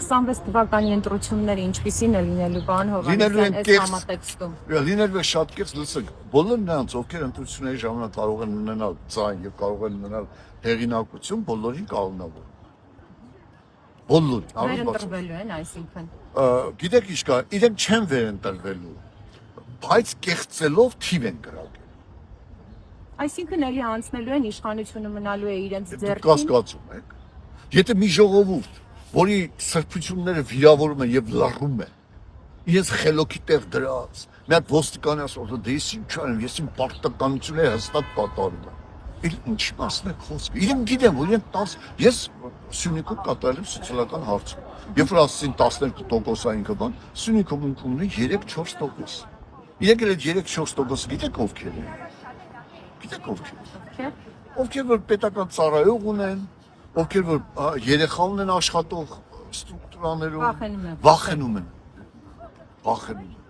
2026 թվականի ընտրությունները ինչպիսին է լինելու բան Լինելու են Հովհաննիսյան այս կեղծ- համատեքստում։ Լինելու է շատ կեղծ, լսեք, բոլոր նրանց, ովքեր ընտրությունների ժամանակ կարող են ունենալ ձայն եւ կարող են ունենալ հեղինակություն, բոլորին կանոնավոր։ Բոլորին, Վերընտրվելու են, այսինքն։ Գիտեք ինչ կա, իրենք չեն վերընտրվելու, բայց կեղծելով թիվ են կրակել։ Այսինքն էլի անցնելու են իշխանությունը մնալու է իրենց Դուք ձեռքին։ կասկածում եք։ Եթե մի ժողովուրդ, որի սրբությունները վիրավորում են եւ լռում են, իրենց խելոքի տեղ դրած, մի հատ ոստիկանի ասում, դե ես ինչ անեմ, ես իմ պարտականությունները հստակ կատարում եմ։ Ինչ մասն է խոսքը։ Իրենք գիտեն, որ իրենք 10, ես Սյունիքում կատարել եմ սոցիալական հարցում։ Երբ որ ասեցին 12%-ային կբան, Սյունիքում ունի 3-4%։ Իրենք էլ այդ 3-4%-ը գիտեք ովքեր են։ Գիտեք ովքեր։ Ովքեր որ պետական ծառայող ունեն, ովքեր որ երեխա ունեն աշխատող ստրուկտուրաներում, Վախենում են։ վախենում են։